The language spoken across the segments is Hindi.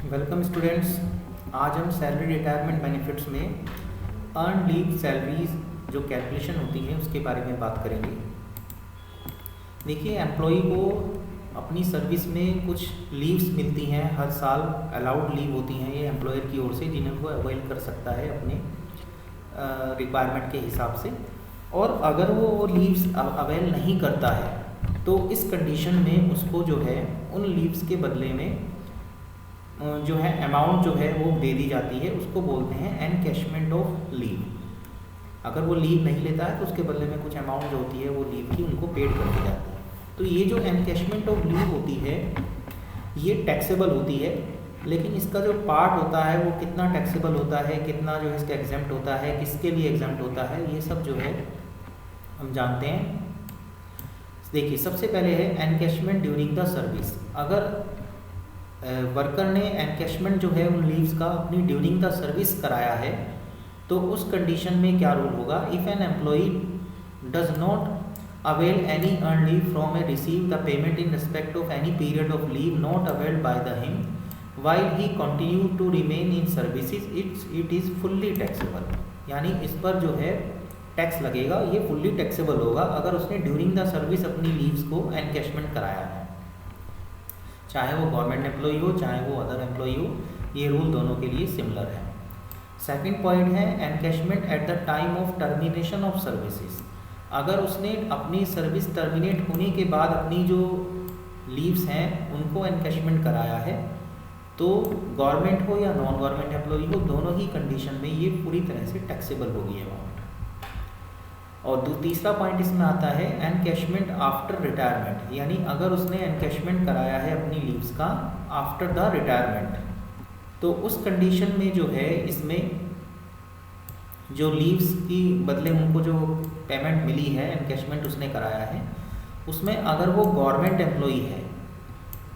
Welcome students. आज हम सैलरी रिटायरमेंट बेनिफिट्स में अर्न लीव सैलरीज जो कैलकुलेशन होती है उसके बारे में बात करेंगे। देखिए, एम्प्लॉई को अपनी सर्विस में कुछ लीव्स मिलती हैं, हर साल अलाउड लीव होती हैं ये एम्प्लॉयर की ओर से, जिन्हें वो अवेल कर सकता है अपने रिक्वायरमेंट के हिसाब से। और अगर वो लीव्स अवेल नहीं करता है तो इस कंडीशन में उसको जो है उन लीव्स के बदले में जो है अमाउंट जो है वो दे दी जाती है, उसको बोलते हैं एनकैशमेंट ऑफ लीव। अगर वो लीव नहीं लेता है तो उसके बदले में कुछ अमाउंट जो होती है वो लीव की उनको पेड कर दी जाती है। तो ये जो एनकैशमेंट ऑफ लीव होती है ये टैक्सेबल होती है, लेकिन इसका जो पार्ट होता है वो कितना टैक्सेबल होता है, कितना जो है इसका एग्जेम्प्ट होता है, किसके लिए एग्जेम्प्ट होता है, ये सब जो है हम जानते हैं। देखिए, सबसे पहले है एनकैशमेंट ड्यूरिंग द सर्विस। अगर वर्कर ने एनकैशमेंट जो है उन लीव्स का अपनी ड्यूरिंग द सर्विस कराया है तो उस कंडीशन में क्या रूल होगा। If an employee does not avail any earn leave from a receive the payment in respect of any period of leave not availed by the him while he continue to remain in services it is fully taxable. यानी इस पर जो है टैक्स लगेगा, ये फुल्ली टैक्सेबल होगा अगर उसने ड्यूरिंग द सर्विस अपनी लीव्स को एनकैशमेंट कराया है, चाहे वो गवर्नमेंट एम्प्लॉई हो चाहे वो अदर एम्प्लॉई हो। ये रूल दोनों के लिए सिमिलर है। सेकंड पॉइंट है encashment at the time of termination of services. अगर उसने अपनी सर्विस टर्मिनेट होने के बाद अपनी जो लीव्स हैं उनको एनकैशमेंट कराया है तो गवर्नमेंट हो या नॉन गवर्नमेंट एम्प्लॉई हो, दोनों ही कंडीशन में ये पूरी तरह से टैक्सेबल होगी अमाउंट। और तीसरा पॉइंट इसमें आता है एनकैशमेंट आफ्टर रिटायरमेंट। यानी अगर उसने एनकैशमेंट कराया है अपनी लीव्स का आफ्टर द रिटायरमेंट तो उस कंडीशन में जो है इसमें जो लीव्स की बदले उनको जो पेमेंट मिली है, एनकैशमेंट उसने कराया है, उसमें अगर वो गवर्नमेंट एम्प्लॉई है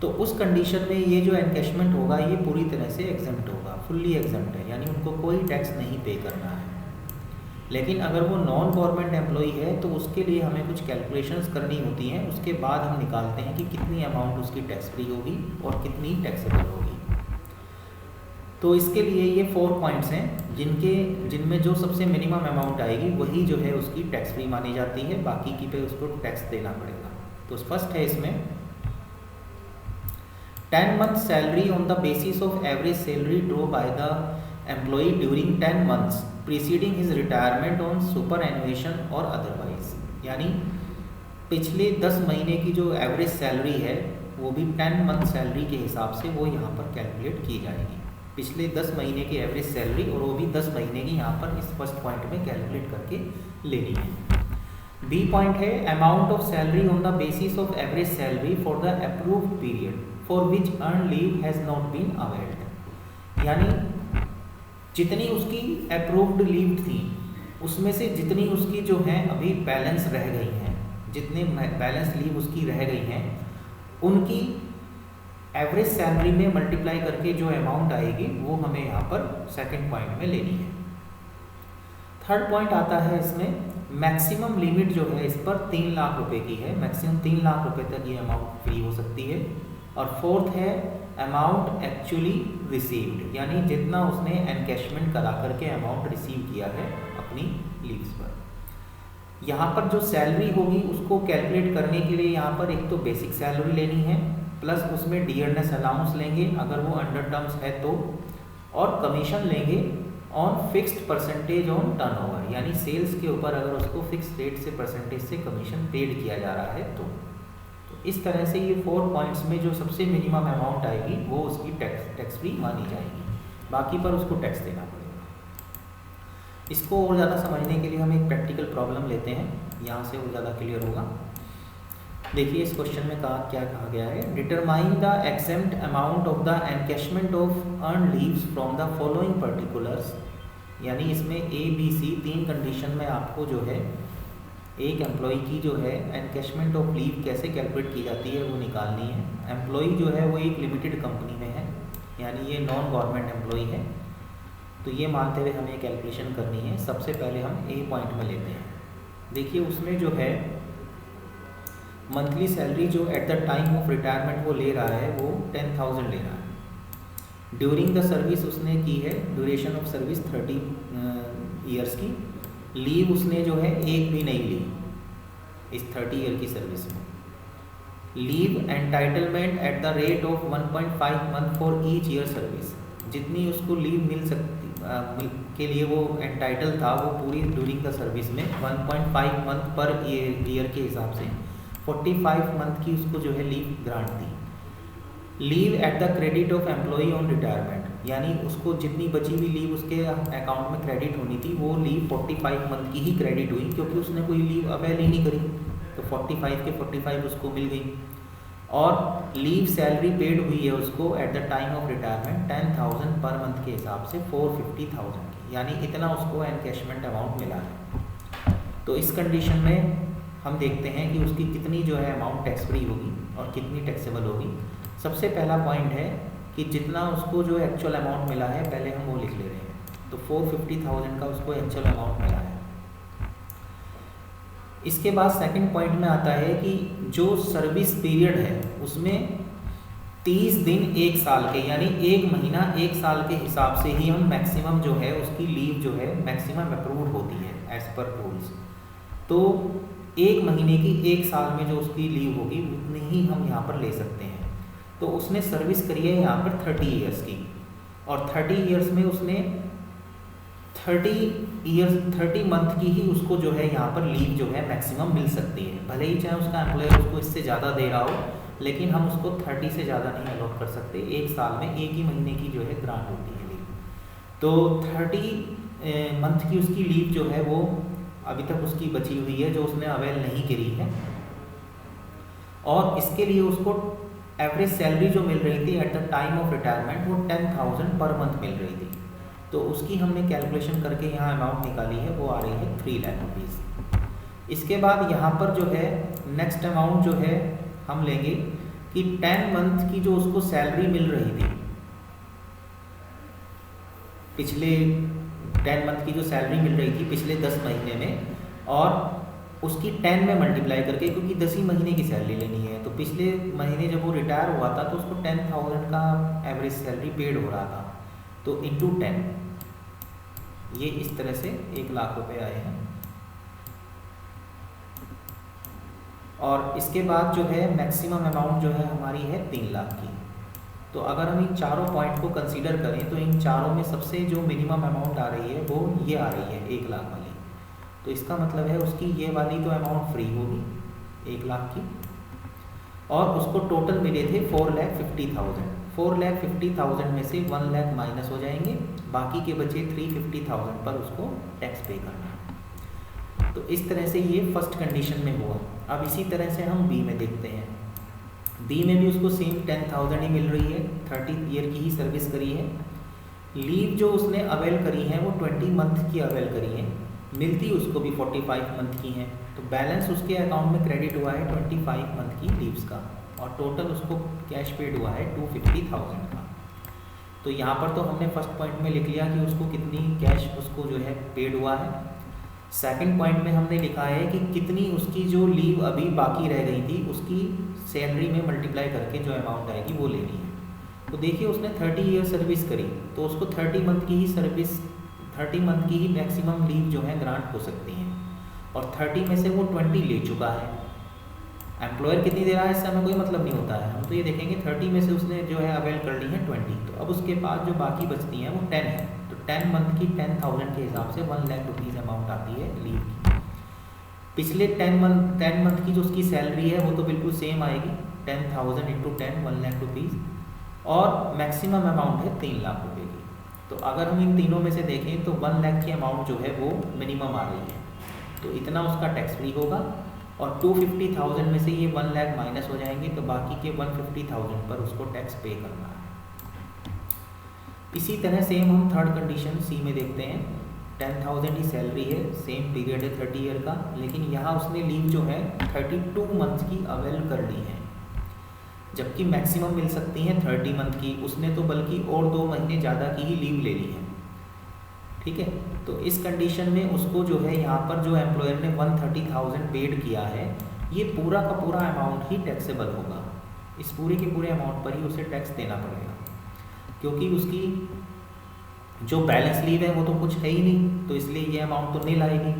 तो उस कंडीशन में ये जो एनकैशमेंट होगा ये पूरी तरह से एग्जेम्प्ट होगा, फुल्ली एग्जेम्प्ट है, यानी उनको कोई टैक्स नहीं पे करना है। लेकिन अगर वो नॉन गवर्नमेंट एम्प्लॉई है तो उसके लिए हमें कुछ कैलकुलेशंस करनी होती हैं, उसके बाद हम निकालते हैं कि कितनी अमाउंट उसकी टैक्स फ्री होगी और कितनी टैक्सेबल होगी। तो इसके लिए ये 4 पॉइंट्स हैं जिनमें जो सबसे मिनिमम अमाउंट आएगी वही जो है उसकी टैक्स फ्री मानी जाती है, बाकी की पे उसको टैक्स देना पड़ेगा। तो फर्स्ट है इसमें 10 month salary on the basis of average salary draw by the employee during 10 months preceding his retirement on superannuation और अदरवाइज। यानी पिछले 10 महीने की जो एवरेज सैलरी है वो भी 10 मंथ सैलरी के हिसाब से वो यहाँ पर कैलकुलेट की जाएगी। पिछले 10 महीने की एवरेज सैलरी और वो भी 10 महीने की यहाँ पर इस फर्स्ट पॉइंट में कैलकुलेट करके लेनी है। बी पॉइंट है amount of salary on the basis of average salary for the approved period for which earn leave has not been availed. यानी जितनी उसकी अप्रूव्ड लीव थी उसमें से जितनी उसकी जो हैं अभी बैलेंस रह गई हैं, जितने बैलेंस लीव उसकी रह गई हैं उनकी एवरेज सैलरी में मल्टीप्लाई करके जो अमाउंट आएगी वो हमें यहाँ पर सेकंड पॉइंट में लेनी है। थर्ड पॉइंट आता है इसमें मैक्सिमम लिमिट जो है इस पर 3 लाख रुपए की है, मैक्सिमम 3 लाख रुपए तक ये अमाउंट फ्री हो सकती है। और फोर्थ है अमाउंट एक्चुअली रिसीव्ड, यानी जितना उसने एनकैशमेंट करा करके अमाउंट रिसीव किया है अपनी लीव्स पर। यहाँ पर जो सैलरी होगी उसको कैलकुलेट करने के लिए यहाँ पर एक तो बेसिक सैलरी लेनी है, प्लस उसमें डियरनेस अलाउंस लेंगे अगर वो अंडर टर्म्स है तो, और कमीशन लेंगे on fixed percentage on turnover, यानी सेल्स के ऊपर अगर उसको फिक्स रेट से परसेंटेज से कमीशन पेड किया जा रहा है तो इस तरह से ये 4 पॉइंट्स में जो सबसे मिनिमम अमाउंट आएगी वो उसकी टैक्स फ्री मानी जाएगी, बाकी पर उसको टैक्स देना पड़ेगा। इसको और ज़्यादा समझने के लिए हम एक प्रैक्टिकल प्रॉब्लम लेते हैं, यहाँ से वो ज़्यादा क्लियर होगा। देखिए इस क्वेश्चन में क्या कहा गया है, determine the exempt amount of the encashment of earn leaves from the following particulars. यानी इसमें ABC 3 कंडीशन में आपको जो है एक एम्प्लॉई की जो है एनकैशमेंट ऑफ लीव कैसे कैलकुलेट की जाती है वो निकालनी है। एम्प्लॉई जो है वो एक लिमिटेड कंपनी में है, यानी ये नॉन गवर्नमेंट एम्प्लॉई है, तो ये मानते हुए हमें कैलकुलेशन करनी है। सबसे पहले हम A पॉइंट में लेते हैं। देखिए उसमें जो है मंथली सैलरी जो at the time of retirement वो ले रहा है वो 10,000 ले रहा है। ड्यूरिंग द सर्विस उसने की है, ड्यूरेशन ऑफ सर्विस 30 ईयर्स की। लीव उसने जो है एक भी नहीं ली इस 30 ईयर की सर्विस में। Leave entitlement at the rate of 1.5 month for each year service, जितनी उसको लीव मिल सकती के लिए वो एंटाइटल था वो पूरी ड्यूरिंग द सर्विस में 1.5 मंथ पर ईयर के हिसाब से 45 मंथ की उसको जो है लीव ग्रांट थी। Leave at the credit of employee on retirement, यानी उसको जितनी बची हुई लीव उसके अकाउंट में क्रेडिट होनी थी वो लीव 45 मंथ की ही क्रेडिट हुई, क्योंकि उसने कोई लीव अवेल ही नहीं करी, तो 45 के 45 उसको मिल गई। और लीव सैलरी पेड हुई है उसको at the time of retirement 10,000 per month के हिसाब से 450,000 की, यानी इतना उसको एनकैशमेंट अमाउंट मिला है। तो इस कंडीशन में हम देखते हैं कि उसकी कितनी जो है अमाउंट टैक्स फ्री होगी और कितनी टैक्सेबल होगी। सबसे पहला पॉइंट है कि जितना उसको जो एक्चुअल अमाउंट मिला है पहले हम वो लिख ले रहे हैं। तो 450,000 का उसको एक्चुअल अमाउंट मिला है। इसके बाद सेकंड पॉइंट में आता है कि जो सर्विस पीरियड है उसमें 30 दिन एक साल के, यानी एक महीना एक साल के हिसाब से ही हम मैक्सिमम जो है उसकी लीव जो है मैक्सिमम अप्रूव्ड होती है एज पर रूल्स। तो एक महीने की एक साल में जो उसकी लीव होगी उतनी ही हम यहाँ पर ले सकते हैं। तो उसने सर्विस करी है यहाँ पर 30 ईयर्स की, और 30 ईयर्स में उसने 30 मंथ की ही उसको जो है यहाँ पर लीव जो है मैक्सिमम मिल सकती है। भले ही चाहे उसका एम्प्लॉयर उसको इससे ज़्यादा दे रहा हो, लेकिन हम उसको 30 से ज़्यादा नहीं अलॉट कर सकते। एक साल में एक ही महीने की जो है ग्रांट होती है लीव। तो 30 मंथ की उसकी लीव जो है वो अभी तक उसकी बची हुई है जो उसने अवेल नहीं करी है। और इसके लिए उसको एवरेज सैलरी जो मिल रही थी at the time of retirement वो 10,000 पर मंथ मिल रही थी। तो उसकी हमने कैलकुलेशन करके यहाँ अमाउंट निकाली है, वो आ रही है 3 लाख रुपीज़। इसके बाद यहाँ पर जो है नेक्स्ट अमाउंट जो है हम लेंगे कि 10 मंथ की जो उसको सैलरी मिल रही थी पिछले 10 मंथ की जो सैलरी मिल रही थी पिछले 10 महीने में, और उसकी 10 में मल्टीप्लाई करके, क्योंकि 10 ही महीने की सैलरी लेनी है। तो पिछले महीने जब वो रिटायर हुआ था तो उसको 10,000 का एवरेज सैलरी पेड हो रहा था, तो इंटू 10 ये इस तरह से 1 लाख रुपए आए हैं। और इसके बाद जो है मैक्सिमम अमाउंट जो है हमारी है 3 लाख की। तो अगर हम इन चारों पॉइंट को कंसीडर करें तो इन चारों में सबसे जो मिनिमम अमाउंट आ रही है वो ये आ रही है 1 लाख वाली। तो इसका मतलब है उसकी ये वाली तो अमाउंट फ्री होगी 1 लाख की, और उसको टोटल मिले थे 4,50,000। 4,50,000 में से 1 लाख माइनस हो जाएंगे, बाकी के बचे 350,000 पर उसको टैक्स पे करना है। तो इस तरह से ये फर्स्ट कंडीशन में हुआ। अब इसी तरह से हम बी में देखते हैं। बी में भी उसको सेम 10,000 ही मिल रही है, 30 ईयर की ही सर्विस करी है। लीव जो उसने अवेल करी है वो 20 मंथ की अवेल करी है, मिलती उसको भी 45 मंथ की हैं। तो बैलेंस उसके अकाउंट में क्रेडिट हुआ है 25 मंथ की लीव्स का, और टोटल उसको कैश पेड हुआ है 250,000 का। तो यहाँ पर तो हमने फर्स्ट पॉइंट में लिख लिया कि उसको कितनी कैश उसको जो है पेड हुआ है। सेकंड पॉइंट में हमने लिखा है कि कितनी उसकी जो लीव अभी बाकी रह गई थी उसकी सैलरी में मल्टीप्लाई करके जो अमाउंट आएगी वो लेनी है। तो देखिए उसने 30 ईयर सर्विस करी, तो उसको 30 मंथ की ही सर्विस 30 मंथ की ही मैक्सिमम लीव जो है ग्रांट हो सकती हैं, और 30 में से वो 20 ले चुका है। एम्प्लॉयर कितनी दे रहा है इससे हमें कोई मतलब नहीं होता है, हम तो ये देखेंगे 30 में से उसने जो है अवेल कर ली है 20। तो अब उसके पास जो बाकी बचती हैं वो 10 है। तो 10 मंथ की 10,000 के हिसाब से 1 लाख रुपीज़ अमाउंट आती है लीव की। पिछले 10 मंथ की जो उसकी सैलरी है वो तो बिल्कुल सेम आएगी, 10,000 इंटू 10 1 लाख रुपीज़, और मैक्सिमम अमाउंट है 3 लाख रुपये की। तो अगर हम इन तीनों में से देखें तो 1 लाख की अमाउंट जो है वो मिनिमम आ रही है, तो इतना उसका टैक्स फ्री होगा। और 250,000 में से ये 1 लाख माइनस हो जाएंगे, तो बाकी के 150,000 पर उसको टैक्स पे करना है। इसी तरह सेम हम थर्ड कंडीशन सी में देखते हैं। 10,000 ही सैलरी है, सेम पीरियड है 30 ईयर का, लेकिन यहाँ उसने लीव जो है 32 मंथ की अवेल कर ली है, जबकि मैक्सिमम मिल सकती हैं 30 मंथ की। उसने तो बल्कि और 2 महीने ज़्यादा की ही लीव ले ली है, ठीक है। तो इस कंडीशन में उसको जो है यहाँ पर जो एम्प्लॉयर ने 130,000 पेड किया है, ये पूरा का पूरा अमाउंट ही टैक्सेबल होगा। इस पूरे के पूरे अमाउंट पर ही उसे टैक्स देना पड़ेगा। क्योंकि उसकी जो बैलेंस लीव है वो तो कुछ है ही नहीं, तो इसलिए ये अमाउंट तो नहीं लाएगी।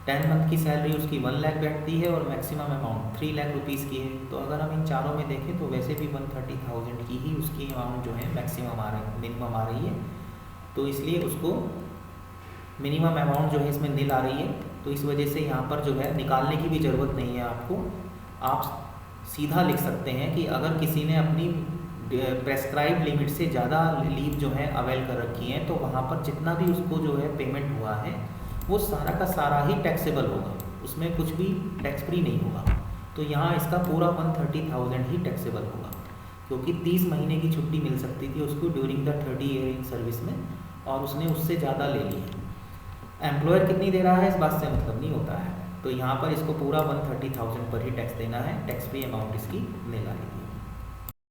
10 मंथ की सैलरी उसकी 1 लाख बैठती है और मैक्सिमम अमाउंट 3 लाख रुपीज़ की है। तो अगर हम इन चारों में देखें तो वैसे भी 130,000 की ही उसकी अमाउंट जो है मैक्सिमम आ रही, मिनिमम आ रही है, तो इसलिए उसको मिनिमम अमाउंट जो है इसमें नील आ रही है। तो इस वजह से यहाँ पर जो है निकालने की भी ज़रूरत नहीं है आपको, आप सीधा लिख सकते हैं कि अगर किसी ने अपनी प्रेस्क्राइब लिमिट से ज़्यादा लीव जो है अवेल कर रखी हैं तो वहाँ पर जितना भी उसको जो है पेमेंट हुआ है वो सारा का सारा ही टैक्सेबल होगा, उसमें कुछ भी टैक्स फ्री नहीं होगा। तो यहाँ इसका पूरा 130,000 ही टैक्सेबल होगा, क्योंकि 30 महीने की छुट्टी मिल सकती थी उसको during the 30 year in service में, और उसने उससे ज़्यादा ले ली है। एम्प्लॉयर कितनी दे रहा है इस बात से मतलब नहीं होता है, तो यहाँ पर इसको पूरा 130,000 पर ही टैक्स देना है, टैक्स फ्री अमाउंट इसकी नहीं लाएगी।